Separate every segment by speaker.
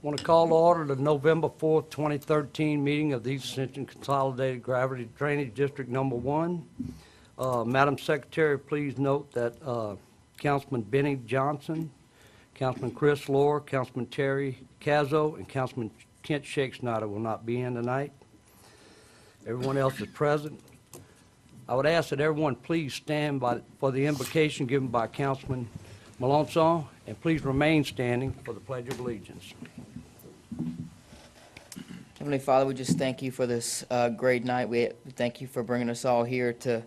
Speaker 1: Want to call to order the November 4th, 2013 meeting of the Ascension Consolidated Gravity Drainage District Number 1. Madam Secretary, please note that Councilman Benny Johnson, Councilman Chris Lohr, Councilman Terry Cazzo, and Councilman Kent Shakespeare will not be in tonight. Everyone else is present. I would ask that everyone please stand for the invocation given by Councilman Melanson, and please remain standing for the Pledge of Allegiance.
Speaker 2: Heavenly Father, we just thank you for this great night. We thank you for bringing us all here to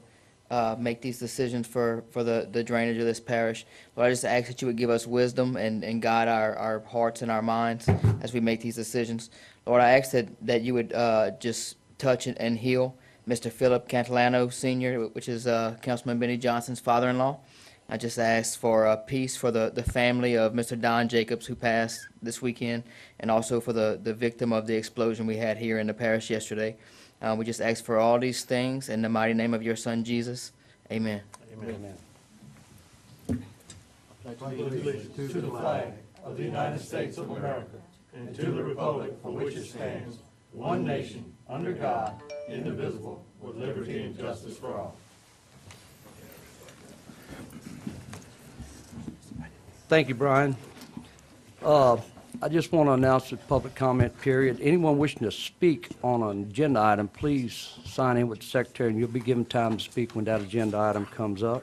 Speaker 2: make these decisions for the drainage of this parish. Lord, I just ask that you would give us wisdom and guide our hearts and our minds as we make these decisions. Lord, I ask that you would just touch and heal Mr. Philip Catalano Sr., which is Councilman Benny Johnson's father-in-law. I just ask for peace for the family of Mr. Don Jacobs, who passed this weekend, and also for the victim of the explosion we had here in the parish yesterday. We just ask for all these things in the mighty name of your Son, Jesus. Amen.
Speaker 1: Amen.
Speaker 3: I pledge allegiance to the flag of the United States of America and to the republic for which it stands, one nation, under God, indivisible, with liberty and justice for all.
Speaker 1: Thank you, Brian. I just want to announce the public comment period. Anyone wishing to speak on an agenda item, please sign in with the secretary, and you'll be given time to speak when that agenda item comes up.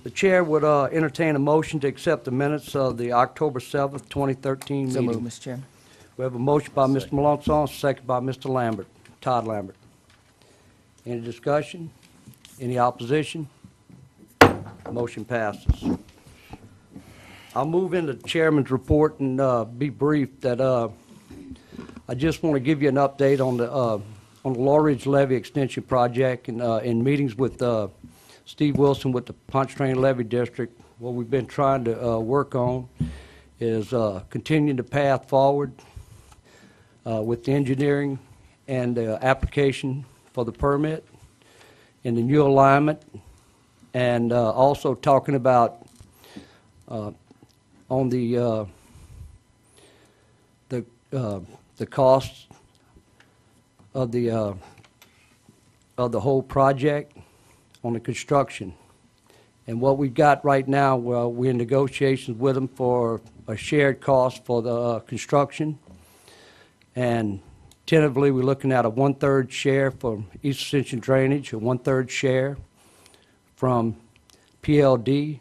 Speaker 1: The chair would entertain a motion to accept the minutes of the October 7th, 2013
Speaker 2: So
Speaker 1: meeting.
Speaker 2: moved, Mr. Chairman.
Speaker 1: We have a motion by Mr. Melanson, second by Mr. Lambert, Todd Lambert. Any discussion? Any opposition? Motion passes. I'll move into the chairman's report and be brief. That I just want to give you an update on the Law Ridge Levee Extension Project, and in meetings with Steve Wilson with the Pontchartrain Levee District. What we've been trying to work on is continuing the path forward with the engineering and the application for the permit and the new alignment, and also talking about on the costs of the whole project on the construction. And what we've got right now, well, we're in negotiations with them for a shared cost for the construction, and tentatively we're looking at a 1/3 share from East Ascension Drainage, a 1/3 share from PLD,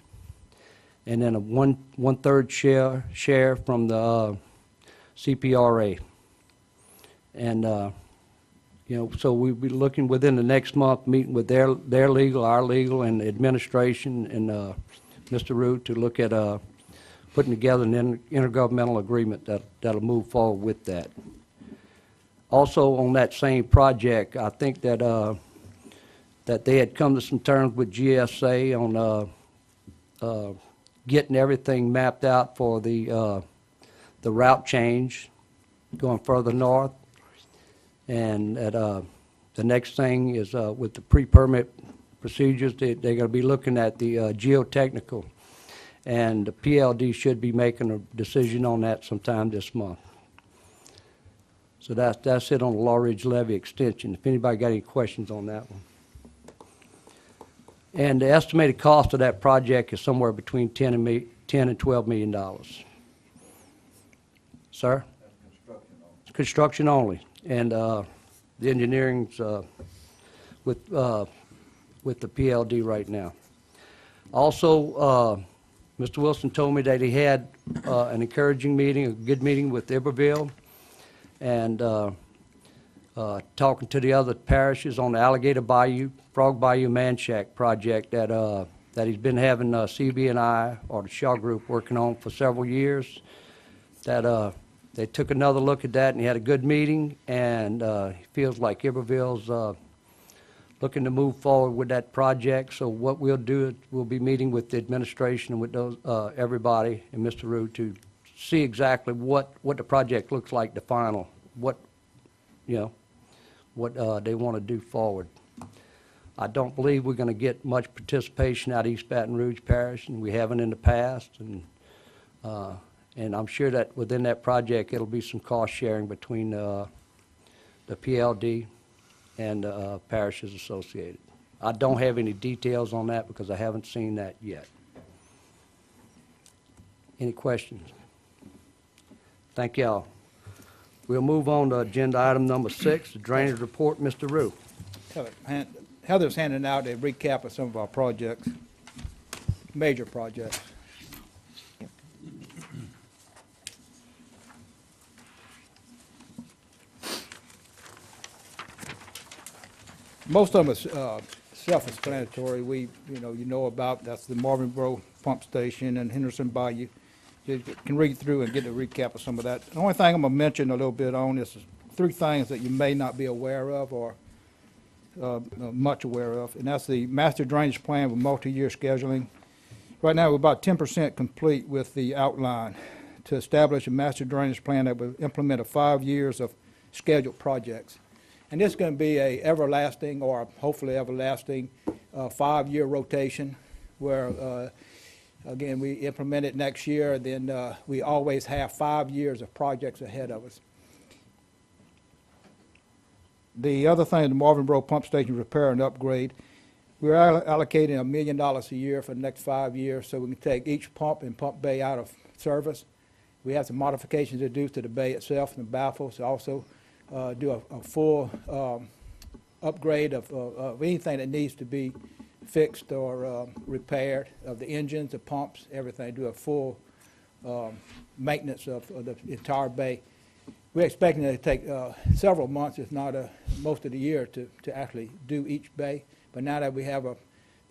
Speaker 1: and then a one-third share from the CPRA. And you know, so we'll be looking within the next month, meeting with their legal, our legal, and administration, and Mr. Root to look at putting together an intergovernmental agreement that'll move forward with that. Also, on that same project, I think that that they had come to some terms with GSA on getting everything mapped out for the route change going further north. And the next thing is with the pre-permit procedures, they're going to be looking at the geotechnical, and the PLD should be making a decision on that sometime this month. So that's it on the Law Ridge Levee Extension. If anybody got any questions on that one. And the estimated cost of that project is somewhere between $10 and $12 million. Sir? That's construction only. And the engineering's with the PLD right now. Also, Mr. Wilson told me that he had an encouraging meeting, a good meeting with Iberville, and talking to the other parishes on the Alligator Bayou, Frog Bayou Man Shack project that he's been having CB&I, or the Shaw Group, working on for several years. That they took another look at that, and he had a good meeting, and he feels like Iberville's looking to move forward with that project. So what we'll do is we'll be meeting with the administration and with those everybody and Mr. Root to see exactly what the project looks like, the final, what they want to do forward. I don't believe we're going to get much participation out of East Baton Rouge Parish, and we haven't in the past. And I'm sure that within that project, it'll be some cost sharing between the PLD and parishes associated. I don't have any details on that because I haven't seen that yet. Any questions? Thank y'all. We'll move on to agenda item number 6, the drainage report. Mr. Rue.
Speaker 4: Heather's handing out a recap of some of our projects, major projects. Most of them are self-explanatory. You know about, that's the Marvinboro Pump Station and Henderson Bayou. You can read through and get a recap of some of that. The only thing I'm going to mention a little bit on is 3 things that you may not be aware of or much aware of, and that's the master drainage plan with multi-year scheduling. Right now, we're about 10% complete with the outline to establish a master drainage plan that will implement 5 years of scheduled projects. And this is going to be a everlasting, or hopefully everlasting, 5-year rotation where, again, we implement it next year, then we always have 5 years of projects ahead of us. The other thing, the Marvinboro Pump Station repair and upgrade, we're allocating $1 million a year for the next 5 years so we can take each pump and pump bay out of service. We have some modifications to do to the bay itself and the baffles, also do a full upgrade of anything that needs to be fixed or repaired, of the engines, the pumps, everything, do a full maintenance of the entire bay. We're expecting it to take several months, if not most of the year, to actually do each bay. But now that we have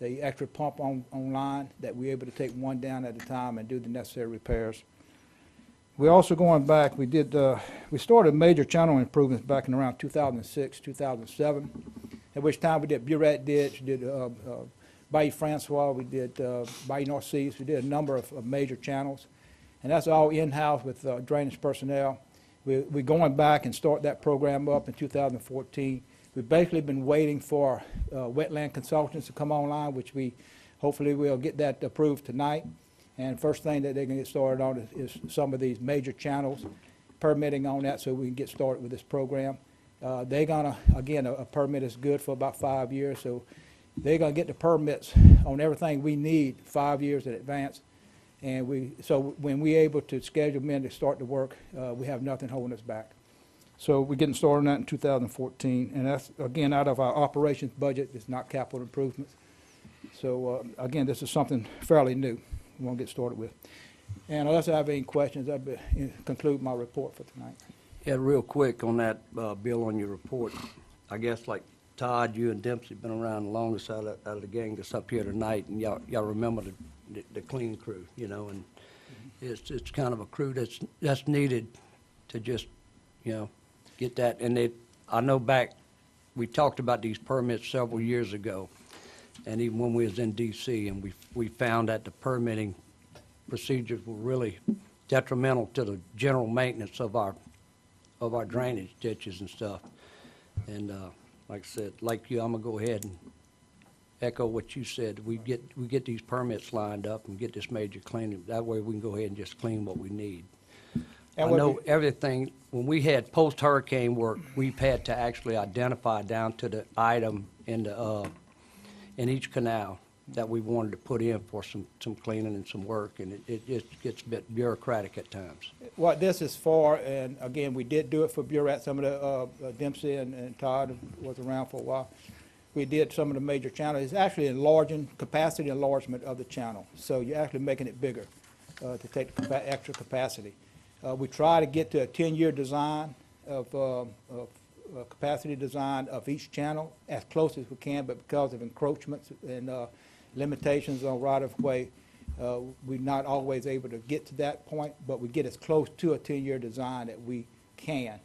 Speaker 4: the extra pump online, that we're able to take one down at a time and do the necessary repairs. We're also going back, we started major channel improvements back in around 2006, 2007, at which time we did Burette Ditch, did Bayou Francois, we did Bayou North Seas, we did a number of major channels. And that's all in-house with drainage personnel. We're going back and start that program up in 2014. We've basically been waiting for wetland consultants to come online, which we hopefully will get that approved tonight. And first thing that they're going to get started on is some of these major channels, permitting on that so we can get started with this program. They're going to, again, a permit is good for about 5 years, so they're going to get the permits on everything we need 5 years in advance. And so when we're able to schedule men to start the work, we have nothing holding us back. So we're getting started on that in 2014, and that's, again, out of our operations budget. It's not capital improvements. So, again, this is something fairly new we want to get started with. And unless I have any questions, I'll conclude my report for tonight.
Speaker 1: Yeah, real quick on that, Bill, on your report. I guess like Todd, you and Dempsey been around the longest out of the gang that's up here tonight, and y'all remember the clean crew, you know, and it's kind of a crew that's needed to just, you know, get that. And I know we talked about these permits several years ago, and even when we was in D.C., and we found that the permitting procedures were really detrimental to the general maintenance of our drainage ditches and stuff. And like I said, like you, I'm gonna go ahead and echo what you said. We get these permits lined up and get this major cleaning. That way we can go ahead and just clean what we need. I know everything, when we had post-hurricane work, we've had to actually identify down to the item in each canal that we wanted to put in for some cleaning and some work, and it just gets a bit bureaucratic at times.
Speaker 4: What this is for, and again, we did do it for Burette. Some of the Dempsey and Todd was around for a while. We did some of the major channels. It's actually capacity enlargement of the channel. So you're actually making it bigger to take the extra capacity. We try to get to a 10-year design of capacity design of each channel as close as we can, but because of encroachments and limitations on right-of-way, we're not always able to get to that point, but we get as close to a 10-year design that we can.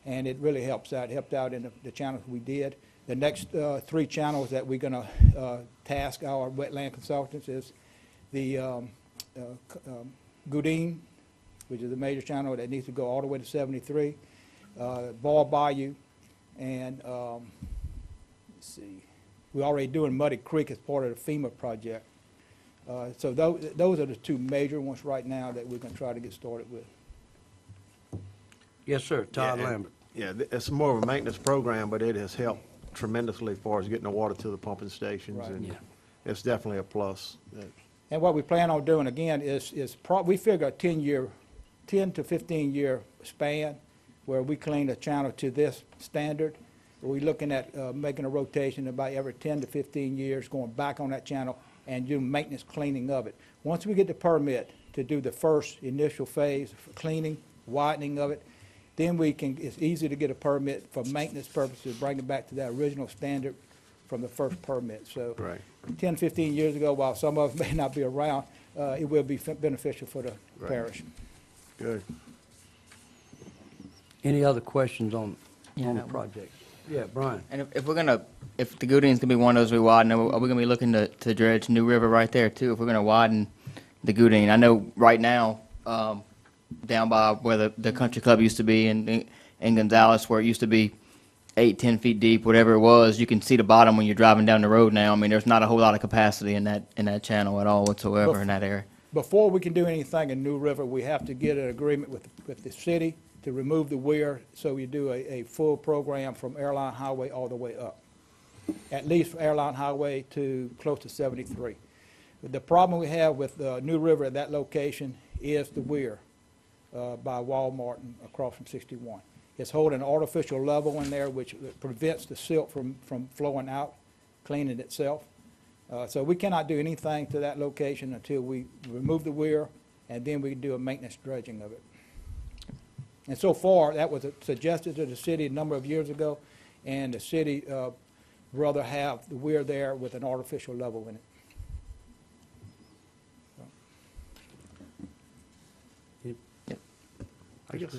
Speaker 4: And it really helps out. It helped out in the channels we did. The next 3 channels that we're going to task our wetland consultants is the Goudin, which is a major channel that needs to go all the way to 73, Ball Bayou, and let's see, we're already doing Muddy Creek as part of the FEMA project. So those are the two major ones right now that we're gonna try to get started with.
Speaker 1: Yes, sir, Todd
Speaker 5: Yeah, and-
Speaker 1: Lambert.
Speaker 5: Yeah, it's more of a maintenance program, but it has helped tremendously as far as getting the water to the pumping stations.
Speaker 4: Right.
Speaker 5: And
Speaker 1: Yeah.
Speaker 5: it's definitely a plus.
Speaker 4: And what we plan on doing again is we figure a 10 to 15-year span where we clean the channel to this standard. We're looking at making a rotation about every 10 to 15 years, going back on that channel and doing maintenance cleaning of it. Once we get the permit to do the first initial phase of cleaning, widening of it, then it's easy to get a permit for maintenance purposes, bring it back to that original standard from the first permit. So
Speaker 5: Right.
Speaker 4: 10, 15 years ago, while some of us may not be around, it will be beneficial for the
Speaker 5: Right.
Speaker 4: parish.
Speaker 5: Good.
Speaker 1: Any other questions on
Speaker 2: Yeah,
Speaker 1: the
Speaker 2: that one.
Speaker 1: project? Yeah, Brian.
Speaker 2: And if the Gooding's gonna be one of those we widen, are we gonna be looking to dredge New River right there too? If we're gonna widen the Gooding, I know right now, down by where the country club used to be in Gonzales, where it used to be 8, 10 feet deep, whatever it was, you can see the bottom when you're driving down the road now. I mean, there's not a whole lot of capacity in that channel at all whatsoever in that area.
Speaker 4: Before we can do anything in New River, we have to get an agreement with the city to remove the weir, so we do a full program from Airline Highway all the way up, at least Airline Highway to close to 73. The problem we have with New River at that location is the weir by Walmart and across from 61. It's holding an artificial level in there which prevents the silt from flowing out, cleaning itself. So we cannot do anything to that location until we remove the weir, and then we can do a maintenance dredging of it. And so far, that was suggested to the city a number of years ago, and the city rather have the weir there with an artificial level in it.
Speaker 5: I guess,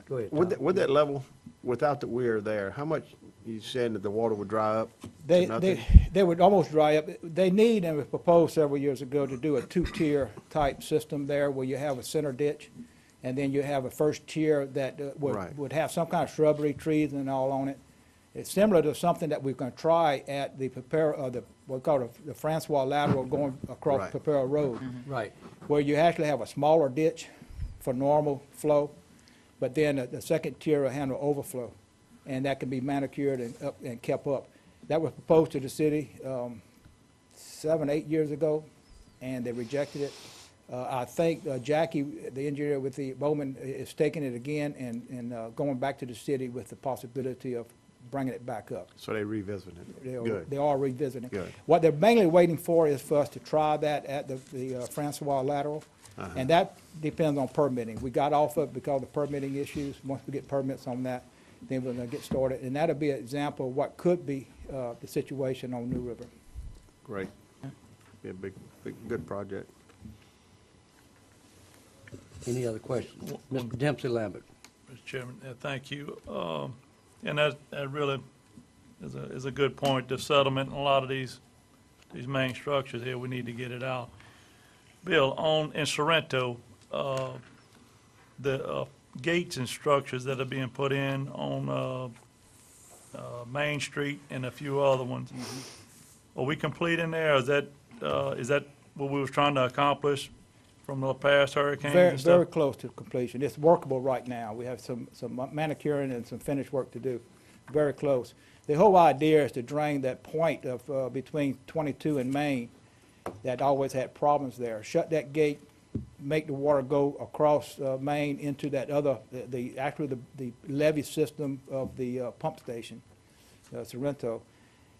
Speaker 1: Go ahead,
Speaker 5: with
Speaker 1: Todd.
Speaker 5: with that level, without the weir there, how much, you saying that the water would dry up to
Speaker 4: They
Speaker 5: nothing?
Speaker 4: would almost dry up. They need, and was proposed several years ago, to do a two-tier type system there where you have a center ditch, and then you have a first tier that
Speaker 5: Right.
Speaker 4: would have some kind of shrubbery, trees and all on it. It's similar to something that we're gonna try at the what we call the Francois lateral going across
Speaker 5: Right.
Speaker 4: Pepero Road,
Speaker 1: Right.
Speaker 4: where you actually have a smaller ditch for normal flow, but then the second tier will handle overflow, and that can be manicured and kept up. That was proposed to the city 7, 8 years ago, and they rejected it. I think Jackie, the engineer with the Bowman, is taking it again and going back to the city with the possibility of bringing it back up.
Speaker 5: So they revisited it. Good.
Speaker 4: They are revisiting.
Speaker 5: Good.
Speaker 4: What they're mainly waiting for is for us to try that at the Francois lateral, and that depends on permitting. We got off of it because of permitting issues. Once we get permits on that, then we're gonna get started, and that'll be an example of what could be the situation on New River.
Speaker 5: Great. Be a big, good project.
Speaker 1: Any other questions? Mr. Dempsey Lambert.
Speaker 3: Mr. Chairman, thank you. And that really is a good point. The settlement in a lot of these main structures here, we need to get it out. Bill, in Sorrento, the gates and structures that are being put in on Main Street and a few other ones, are we complete in there? Is that what we was trying to accomplish from the past hurricanes
Speaker 4: Very,
Speaker 3: and
Speaker 4: very
Speaker 3: stuff?
Speaker 4: close to completion. It's workable right now. We have some manicuring and some finished work to do. Very close. The whole idea is to drain that point of between 22 and Main that always had problems there. Shut that gate, make the water go across Main into that other, actually the levee system of the pump station, Sorrento.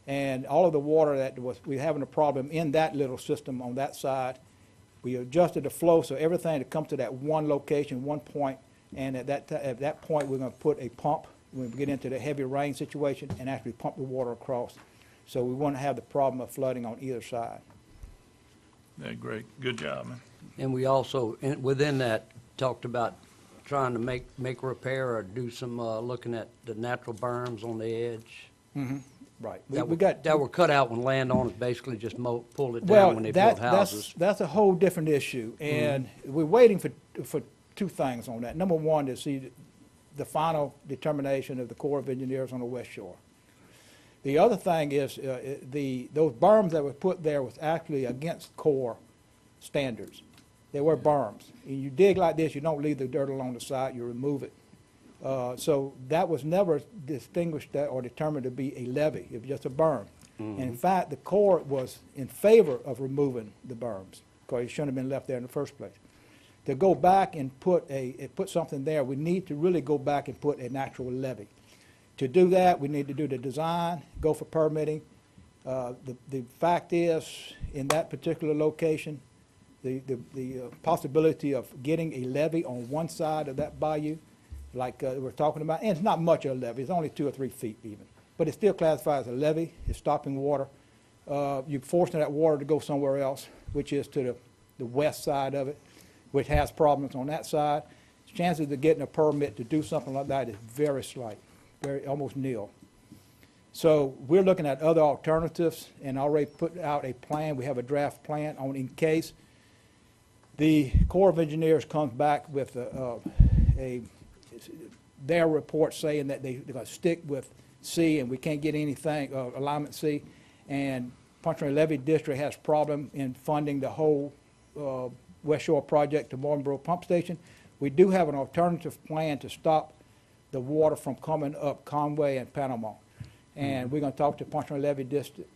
Speaker 4: And all of the water that we having a problem in that little system on that side, we adjusted the flow so everything to come to that one location, one point, and at that point, we're gonna put a pump when we get into the heavy rain situation and actually pump the water across. So we won't have the problem of flooding on either side.
Speaker 3: Yeah, great. Good job, man.
Speaker 1: And we also, within that, talked about trying to make repair or do some, looking at the natural berms on the edge.
Speaker 4: Right.
Speaker 1: That were cut out when landowners basically just pulled it
Speaker 4: Well,
Speaker 1: down when they built houses.
Speaker 4: that's a whole different issue, and we're waiting for two things on that. Number one, to see the final determination of the Corps of Engineers on the West Shore. The other thing is, those berms that were put there was actually against Corps standards. They were berms. And you dig like this, you don't leave the dirt along the side, you remove it. So that was never distinguished or determined to be a levee. It was just a berm. And in fact, the Corps was in favor of removing the berms because it shouldn't have been left there in the first place. To go back and put something there, we need to really go back and put an actual levee. To do that, we need to do the design, go for permitting. The fact is, in that particular location, the possibility of getting a levee on one side of that bayou, like we're talking about, and it's not much of a levee, it's only 2 or 3 feet even, but it's still classified as a levee, it's stopping water. You're forcing that water to go somewhere else, which is to the west side of it, which has problems on that side. Chances of getting a permit to do something like that is very slight, almost nil. So we're looking at other alternatives and already put out a plan. We have a draft plan on in case the Corps of Engineers comes back with their report saying that they're going to stick with C and we can't get anything, alignment C, and Punch Run Levee District has problem in funding the whole West Shore project to Martinboro Pump Station. We do have an alternative plan to stop the water from coming up Conway and Panama. And we're going to talk to Punch Run Levee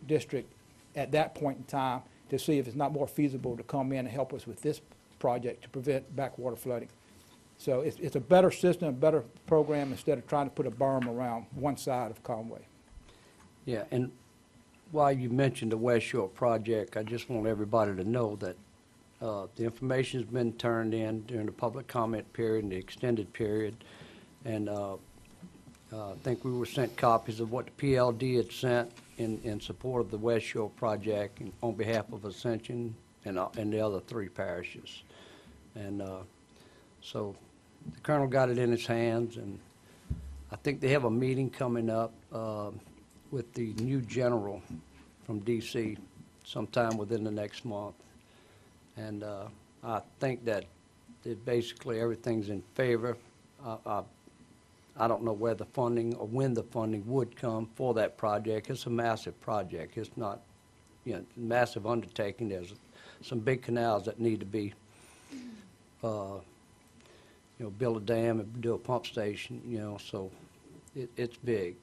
Speaker 4: District at that point in time to see if it's not more feasible to come in and help us with this project to prevent backwater flooding. So it's a better system, a better program instead of trying to put a berm around one side of Conway.
Speaker 1: Yeah, and while you mentioned the West Shore project, I just want everybody to know that the information's been turned in during the public comment period and the extended period. And I think we were sent copies of what the PLD had sent in support of the West Shore project and on behalf of Ascension and the other 3 parishes. And so the colonel got it in his hands, and I think they have a meeting coming up with the new general from D.C. sometime within the next month. And I think that basically everything's in favor. I don't know where the funding or when the funding would come for that project. It's a massive project. It's not, a massive undertaking. There's some big canals that need to be, build a dam and do a pump station, so it's big.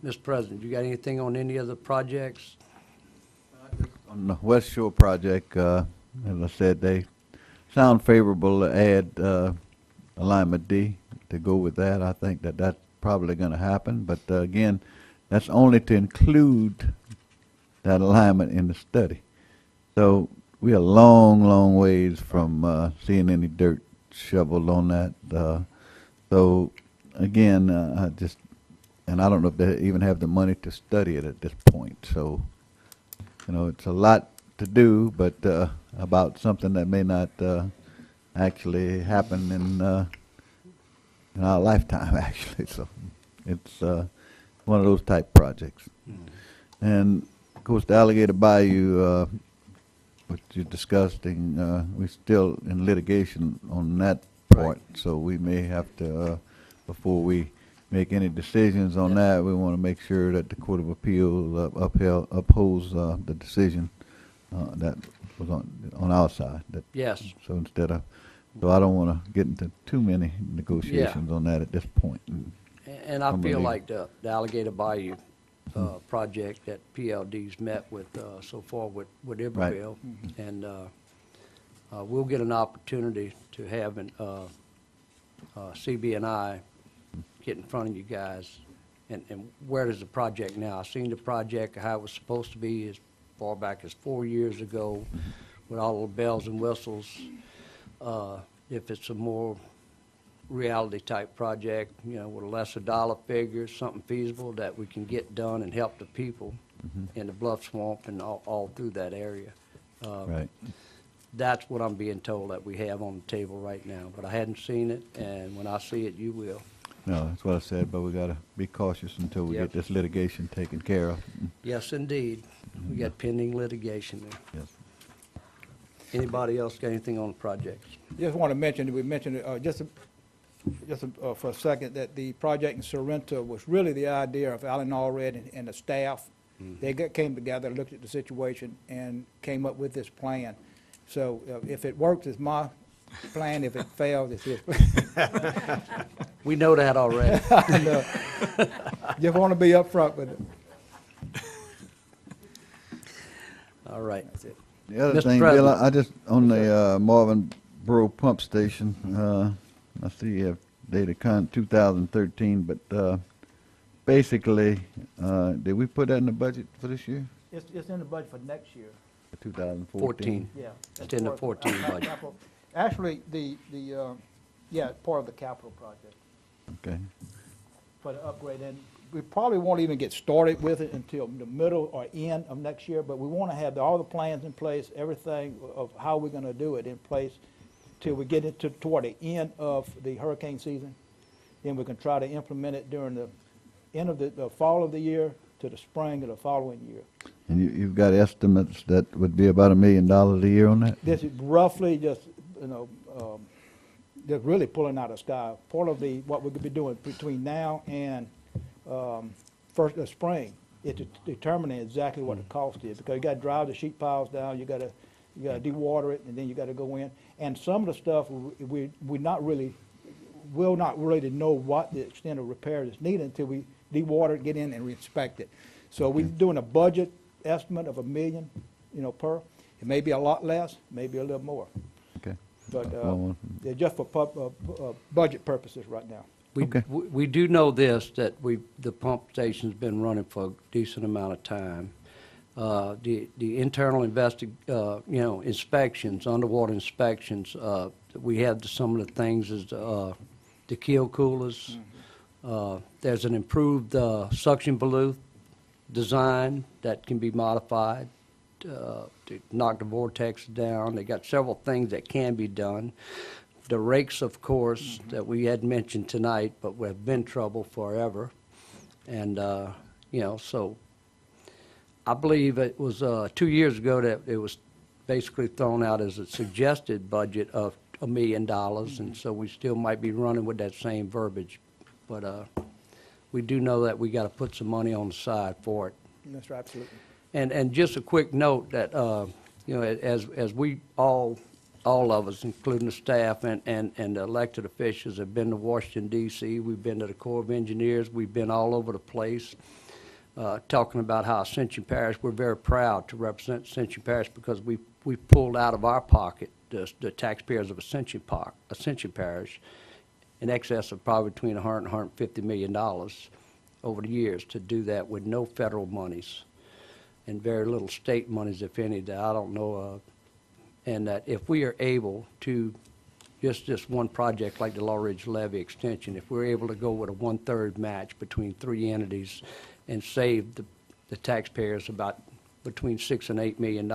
Speaker 1: Mr. President, you got anything on any of the projects?
Speaker 6: On the West Shore project, as I said, they sound favorable to add alignment D to go with that. I think that that's probably going to happen, but again, that's only to include that alignment in the study. So we are long ways from seeing any dirt shoveled on that. So again, and I don't know if they even have the money to study it at this point. So, it's a lot to do, but about something that may not actually happen in our lifetime, actually. So it's one of those type projects. And of course, the Alligator Bayou, what you discussed, we're still in litigation on that part. Right. So we may have to, before we make any decisions on that, we want to make sure that the Court of Appeal upholds the decision that was on our side.
Speaker 1: Yes.
Speaker 6: So so I don't want to get into too many negotiations on that at this point.
Speaker 1: And I feel like the Alligator Bayou project that PLD's met with so far with Iberville, right. And we'll get an opportunity to have an CB&I get in front of you guys. And where does the project now? I've seen the project, how it was supposed to be as far back as 4 years ago with all the bells and whistles. If it's a more reality type project, with a lesser dollar figure, something feasible that we can get done and help the people in the Bluff Swamp and all through that area.
Speaker 6: Right.
Speaker 1: That's what I'm being told that we have on the table right now, but I hadn't seen it, and when I see it, you will.
Speaker 6: No, that's what I said, but we got to be cautious until we get this litigation taken care of.
Speaker 1: Yes, indeed. We got pending litigation there.
Speaker 6: Yes.
Speaker 1: Anybody else got anything on the projects?
Speaker 4: Just want to mention, we mentioned just just for a second, that the project in Sorrento was really the idea of Alan Allred and the staff. They came together, looked at the situation, and came up with this plan. So if it works, it's my plan. If it fails, it's his plan.
Speaker 1: We know that already.
Speaker 4: I know. Just want to be upfront with it.
Speaker 1: All right.
Speaker 4: That's it.
Speaker 6: The other
Speaker 1: Mr.
Speaker 6: thing, Bill,
Speaker 1: President.
Speaker 6: I just, on the Marvin Borough Pump Station, I see you have data 2013, but basically, did we put that in the budget for this year,
Speaker 4: It's in the budget for next year.
Speaker 6: 2014?
Speaker 1: 14.
Speaker 4: Yeah.
Speaker 1: It's in the 14 budget.
Speaker 4: Actually, yeah, part of the capital project
Speaker 6: Okay.
Speaker 4: for the upgrade. And we probably won't even get started with it until the middle or end of next year, but we want to have all the plans in place, everything of how we're going to do it in place till we get into toward the end of the hurricane season. Then we can try to implement it during the end of the fall of the year to the spring of the following year.
Speaker 6: And you've got estimates that would be about $1 million a year on that?
Speaker 4: This is roughly just, just really pulling out of the sky. Part of what we're going to be doing between now and spring is determining exactly what the cost is, because you got to drive the sheet piles down, you got to dewater it, and then you got to go in. And some of the stuff we will not really know what the extent of repair is needed until we dewater it, get in and inspect it. So we're doing a budget estimate of $1 million, per. It may be a lot less, maybe a little more,
Speaker 6: Okay.
Speaker 4: but
Speaker 6: Well,
Speaker 4: they're just for budget purposes right now.
Speaker 6: Okay.
Speaker 1: We do know this, that the pump station's been running for a decent amount of time. The internal inspections, underwater inspections, we have some of the things is the keel coolers. There's an improved suction balloon design that can be modified to knock the vortex down. They got several things that can be done. The rakes, of course, that we had mentioned tonight, but have been trouble forever. And, so I believe it was 2 years ago that it was basically thrown out as a suggested budget of $1 million, and so we still might be running with that same verbiage. But we do know that we got to put some money on the side for it.
Speaker 4: That's right, absolutely.
Speaker 1: And just a quick note that, as we all of us, including the staff and the elected officials, have been to Washington, D.C., we've been to the Corps of Engineers, we've been all over the place, talking about how Ascension Parish, we're very proud to represent Ascension Parish because we pulled out of our pocket, the taxpayers of Ascension Parish, in excess of probably between $100 and $150 million over the years to do that with no federal monies and very little state monies, if any, that I don't know of. And that if we are able to, just one project like the Law Ridge Levee Extension, if we're able to go with a 1/3 match between 3 entities and save the taxpayers about between $6 and $8 million,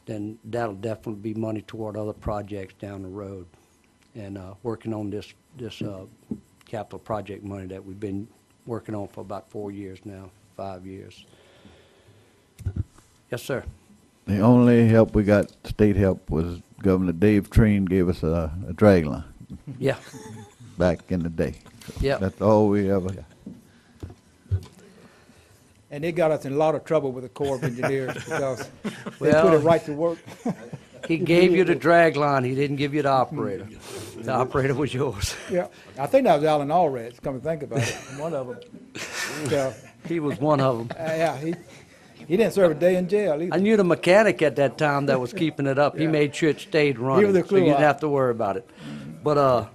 Speaker 1: then that'll definitely be money toward other projects down the road. And working on this capital project money that we've been working on for about 4 years now, 5 years. Yes, sir.
Speaker 6: The only help we got, state help, was Governor Dave Treen gave us a drag line
Speaker 1: Yeah,
Speaker 6: back in the day.
Speaker 1: yeah.
Speaker 6: That's all we ever got.
Speaker 4: And they got us in a lot of trouble with the Corps of Engineers because they put
Speaker 1: Well-
Speaker 4: it right to work.
Speaker 1: He gave you the drag line, he didn't give you the operator. The operator was yours.
Speaker 4: Yeah, I think that was Alan Allred, come to think about it, one of them. So,
Speaker 1: He was one of them.
Speaker 4: yeah, he didn't serve a day in jail
Speaker 1: I
Speaker 4: either.
Speaker 1: knew the mechanic at that time that was keeping it up. He
Speaker 4: Yeah.
Speaker 1: made sure it stayed running,
Speaker 4: the
Speaker 1: so
Speaker 4: clue
Speaker 1: you didn't
Speaker 4: out.
Speaker 1: have to worry about it. But,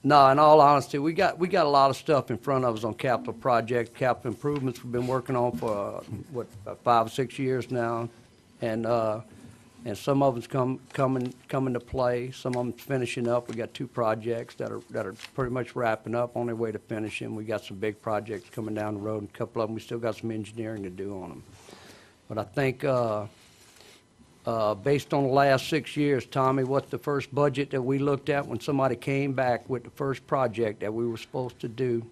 Speaker 1: no, in all honesty, we got a lot of stuff in front of us on capital projects, capital improvements we've been working on for, about 5 or 6 years now. And some of them's coming to play, some of them's finishing up. We got 2 projects that are pretty much wrapping up, on their way to finishing. We got some big projects coming down the road, and a couple of them, we still got some engineering to do on them. But I think, based on the last 6 years, Tommy, what's the first budget that we looked at when somebody came back with the first project that we were supposed to do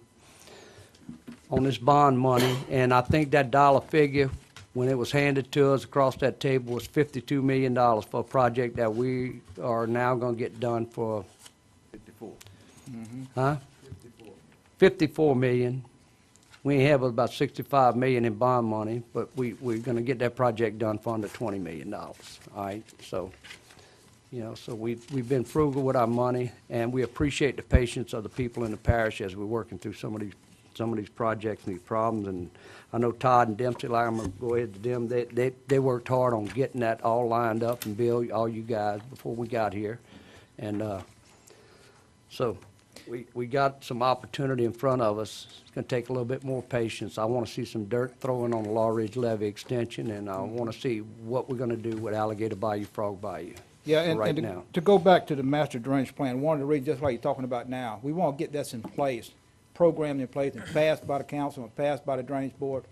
Speaker 1: on this bond money? And I think that dollar figure, when it was handed to us across that table, was $52 million for a project that we are now going to get done for
Speaker 6: 54.
Speaker 1: Huh? 54 million. We have about 65 million in bond money, but we're gonna get that project done for under $20 million, all right? So, you know, so we've been frugal with our money, and we appreciate the patience of the people in the parish as we're working through some of these projects and these problems. And I know Todd and Dempsey, like, I'm gonna go ahead to them, they worked hard on getting that all lined up, and Bill, all you guys, before we got here. And, so, we got some opportunity in front of us. It's gonna take a little bit more patience. I wanna see some dirt thrown on the Law Ridge Levee extension, and I wanna see what we're gonna do with Alligator Bayou, Frog Bayou.
Speaker 4: Yeah,
Speaker 1: for
Speaker 4: and,
Speaker 1: right
Speaker 4: and
Speaker 1: now.
Speaker 4: to go back to the master drainage plan, one of the reasons, just like you're talking about now, we want to get this in place, programmed in place and passed by the council and passed by the drainage board.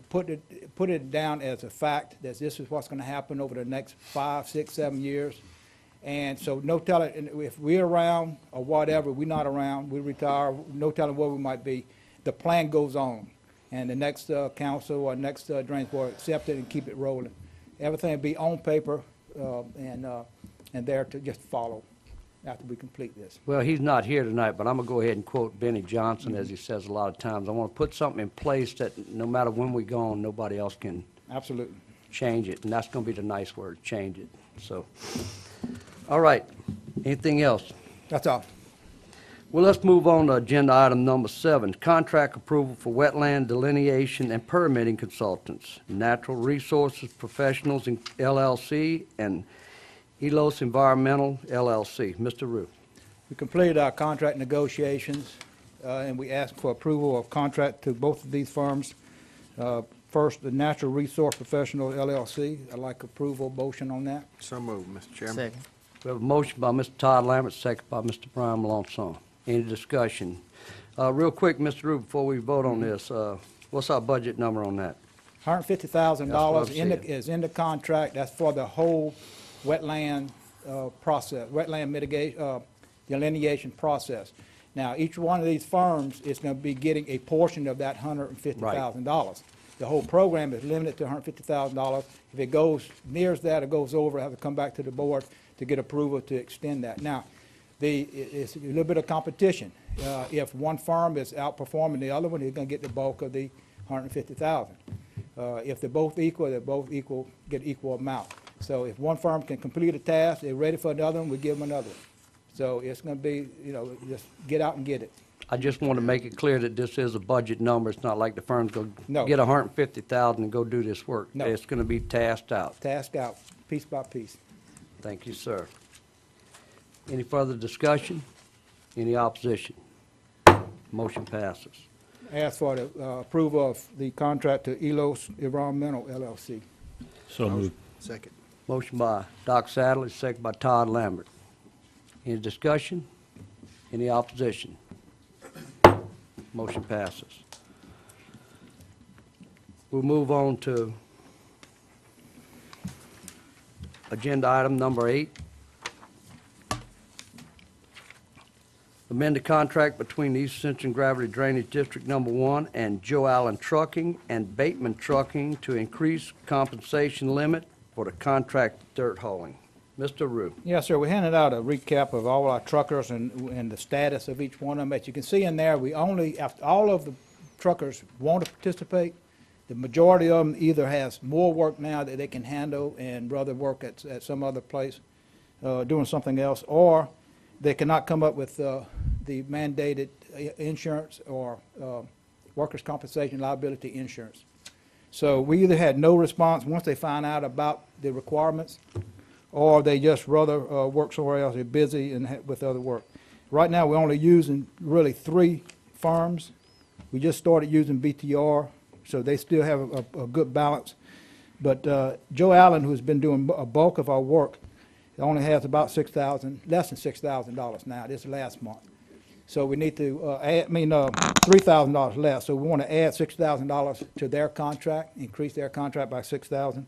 Speaker 4: Put it down as a fact that this is what's going to happen over the next 5, 6, 7 years. And so no telling, and if we're around or whatever, we're not around, we retire, no telling where we might be. The plan goes on, and the next council or next drainage board accept it and keep it rolling. Everything will be on paper and there to just follow after we complete this.
Speaker 1: Well, he's not here tonight, but I'm gonna go ahead and quote Benny Johnson, as he says a lot of times. I wanna put something in place that no matter when we gone, nobody else can
Speaker 4: Absolutely.
Speaker 1: change it, and that's gonna be the nice word, change it. So, all right, anything else?
Speaker 4: That's all.
Speaker 1: Well, let's move on to agenda item number 7, contract approval for wetland delineation and permitting consultants, Natural Resources Professionals LLC and Elos Environmental LLC. Mr. Rue.
Speaker 4: We completed our contract negotiations, and we asked for approval of contract to both of these firms. First, the Natural Resource Professional LLC. I'd like approval, motion on that.
Speaker 5: So moved, Mr. Chairman.
Speaker 2: Second.
Speaker 1: We have a motion by Mr. Todd Lambert, second by Mr. Brian Melanson. Any discussion? Real quick, Mr. Rue, before we vote on this, what's our budget number on that?
Speaker 4: $150,000
Speaker 1: That's what I'm saying.
Speaker 4: is in the contract. That's for the whole wetland process, wetland mitigation, delineation process. Now, each one of these firms is going to be getting a portion of that $150,000. The whole program is limited to $150,000. If it goes nears that or goes over, I have to come back to the board to get approval to extend that. Now, it's a little bit of competition. If one firm is outperforming the other one, they're going to get the bulk of the $150,000. If they're both equal, get equal amount. So if one firm can complete a task, they're ready for another one, we give them another one. So it's going to be, just get out and get it.
Speaker 1: I just want to make it clear that this is a budget number. It's not like the firm's going
Speaker 4: No.
Speaker 1: to get $150,000 and go do this work.
Speaker 4: No.
Speaker 1: It's going to be tasked out.
Speaker 4: Task out, piece by piece.
Speaker 1: Thank you, sir. Any further discussion? Any opposition? Motion passes.
Speaker 4: Ask for the approval of the contract to Elos Environmental LLC.
Speaker 3: So moved.
Speaker 5: Second.
Speaker 1: Motion by Doc Sadler, second by Todd Lambert. Any discussion? Any opposition? Motion passes. We'll move on to agenda item number 8. Amend the contract between the East Ascension Gravity Drainage District Number 1 and Joe Allen Trucking and Bateman Trucking to increase compensation limit for the contract dirt hauling. Mr. Rue.
Speaker 4: Yes, sir. We handed out a recap of all our truckers and the status of each one of them. As you can see in there, we only, after all of the truckers want to participate, the majority of them either has more work now that they can handle and rather work at some other place doing something else, or they cannot come up with the mandated insurance or workers' compensation liability insurance. So we either had no response once they find out about the requirements, or they just rather work somewhere else. They're busy and with other work. Right now, we're only using really 3 firms. We just started using BTR, so they still have a good balance. But Joe Allen, who's been doing a bulk of our work, only has about less than $6,000 now, this last month. So we need to $3,000 less. So we want to add $6,000 to their contract, increase their contract by $6,000.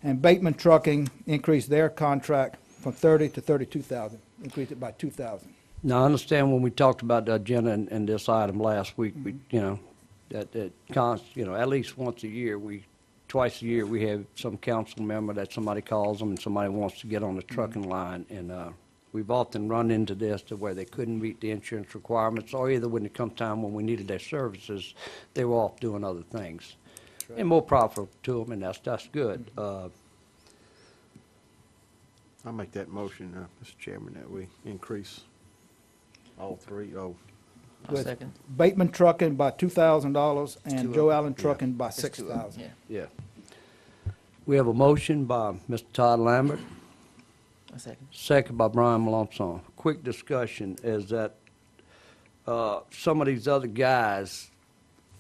Speaker 4: And Bateman Trucking increased their contract from $30,000 to $32,000, increased it by $2,000.
Speaker 1: Now, I understand when we talked about the agenda and this item last week, we, at least once a year, twice a year, we have some council member that somebody calls them and somebody wants to get on the trucking line and we've often run into this to where they couldn't meet the insurance requirements, or either when it comes time when we needed their services, they were off doing other things. And more profitable to them, and that's good.
Speaker 5: I'll make that motion, Mr. Chairman, that we increase all three.
Speaker 2: I'll
Speaker 4: With
Speaker 2: second.
Speaker 4: Bateman Trucking by $2,000 and
Speaker 2: Two
Speaker 4: Joe
Speaker 2: of
Speaker 4: Allen Trucking by
Speaker 2: Just two of them,
Speaker 4: 6,000.
Speaker 2: yeah.
Speaker 1: Yeah. We have a motion by Mr. Todd Lambert,
Speaker 2: I'll second.
Speaker 1: second by Brian Malonson. Quick discussion is that some of these other guys,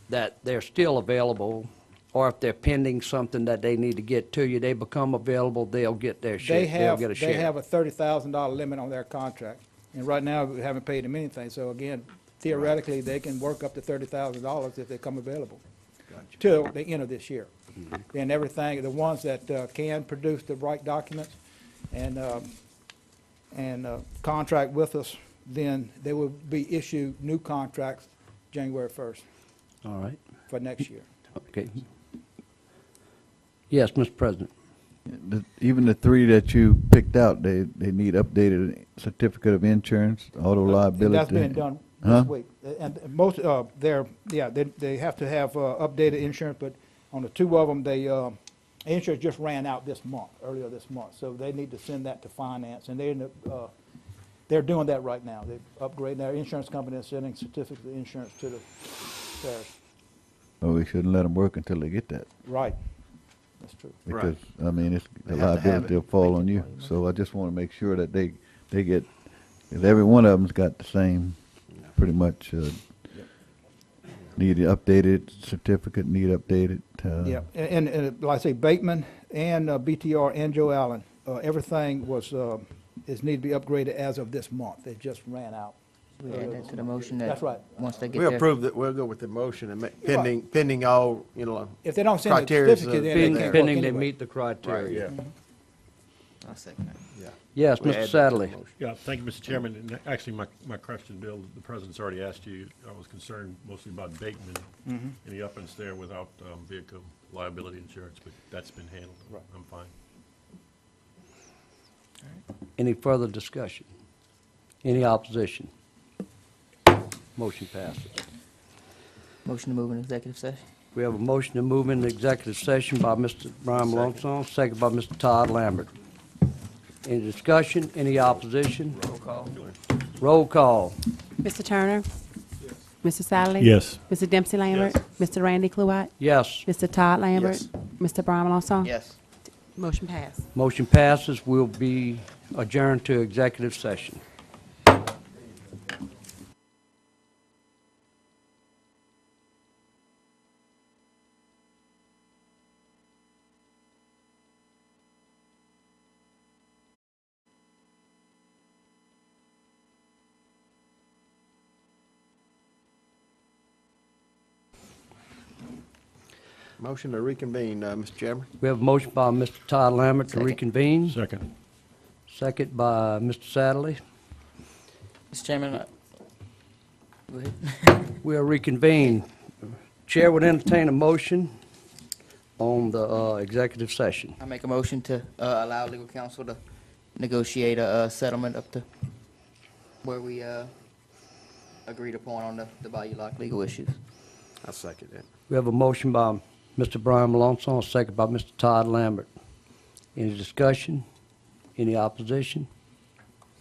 Speaker 1: that they're still available, or if they're pending something that they need to get to you, they become available, they'll get their share. They'll get a share.
Speaker 4: They have a $30,000 limit on their contract, and right now, we haven't paid them anything, so again, theoretically, they can work up to $30,000 if they come available till the end of this year. And everything, the ones that can produce the right documents and contract with us, then they will be issued new contracts January 1st
Speaker 1: All right,
Speaker 4: for next year.
Speaker 1: okay. Yes, Mr. President.
Speaker 6: Even the three that you picked out, they need updated certificate of insurance, auto liability.
Speaker 4: And that's being done
Speaker 6: Huh?
Speaker 4: this week. And most, they have to have updated insurance, but on the two of them, insurance just ran out earlier this month, so they need to send that to finance, and they're doing that right now. They're upgrading, their insurance company is sending certificate of insurance to the parish.
Speaker 6: Well, we shouldn't let them work until they get that,
Speaker 4: Right, that's true.
Speaker 6: because, I mean, the
Speaker 5: They have to have
Speaker 6: liability
Speaker 5: it.
Speaker 6: will fall on you. So I just want to make sure that they get, that every one of them's got the same, pretty much, need an updated certificate, need updated.
Speaker 4: Yeah, and like I say, Bateman and BTR and Joe Allen, everything is need to be upgraded as of this month. They just ran out.
Speaker 2: We add that to the motion that.
Speaker 4: That's right.
Speaker 2: Once they get
Speaker 5: We
Speaker 2: there.
Speaker 5: approve that, we'll go with the motion and pending all,
Speaker 4: If they don't send the
Speaker 5: Criteria is,
Speaker 4: certificate, then they
Speaker 1: Pending
Speaker 4: can't work
Speaker 1: pending they
Speaker 4: anyway.
Speaker 1: meet the criteria.
Speaker 2: I'll second that.
Speaker 1: Yes,
Speaker 5: We
Speaker 1: Mr.
Speaker 5: add that to
Speaker 1: Sadly.
Speaker 5: the motion.
Speaker 3: Yeah, thank you, Mr. Chairman. And actually, my question, Bill, the President's already asked you. I was concerned mostly about Bateman and the uppance there without vehicle liability insurance, but that's been handled.
Speaker 4: Right.
Speaker 3: I'm fine.
Speaker 1: Any further discussion? Any opposition? Motion passes.
Speaker 2: Motion to move in executive session.
Speaker 1: We have a motion to move into executive session by Mr. Brian Malonson, second by Mr. Todd Lambert. Any discussion? Any opposition?
Speaker 2: Roll call.
Speaker 1: Roll call.
Speaker 7: Mr. Turner? Mr. Satterley?
Speaker 3: Yes.
Speaker 7: Mr. Dempsey Lambert? Mr. Randy Cluett?
Speaker 1: Yes.
Speaker 7: Mr. Todd Lambert?
Speaker 5: Yes.
Speaker 7: Mr. Brian Malonson?
Speaker 2: Yes.
Speaker 7: Motion passed.
Speaker 1: Motion passes. We'll be adjourned to executive session.
Speaker 5: Motion to reconvene, Mr. Chairman.
Speaker 1: We have a motion by Mr. Todd Lambert to
Speaker 2: Second.
Speaker 1: reconvene,
Speaker 3: Second.
Speaker 1: second by Mr. Satterley.
Speaker 2: Mr. Chairman, go ahead.
Speaker 1: We are reconvened. Chair would entertain a motion on the executive session.
Speaker 2: I make a motion to allow legal counsel to negotiate a settlement up to where we agreed upon on the value lock legal issues.
Speaker 5: I second that.
Speaker 1: We have a motion by Mr. Brian Malonson, a second by Mr. Todd Lambert. Any discussion? Any opposition?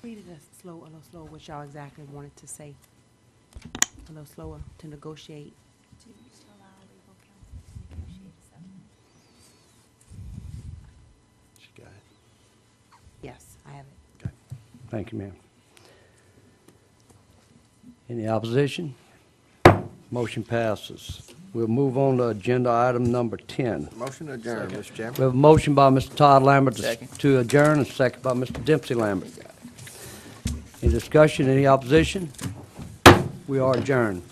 Speaker 7: Read it a little slower, what y'all exactly wanted to say. A little slower to negotiate.
Speaker 8: To allow legal counsel to negotiate a settlement.
Speaker 5: She got it.
Speaker 7: Yes, I have it.
Speaker 5: Okay.
Speaker 1: Thank you, ma'am. Any opposition? Motion passes. We'll move on to agenda item number 10.
Speaker 5: Motion to adjourn, Mr. Chairman.
Speaker 1: We have a motion by Mr. Todd Lambert
Speaker 2: Second.
Speaker 1: to adjourn, and a second by Mr. Dempsey Lambert. Any discussion, any opposition? We are adjourned.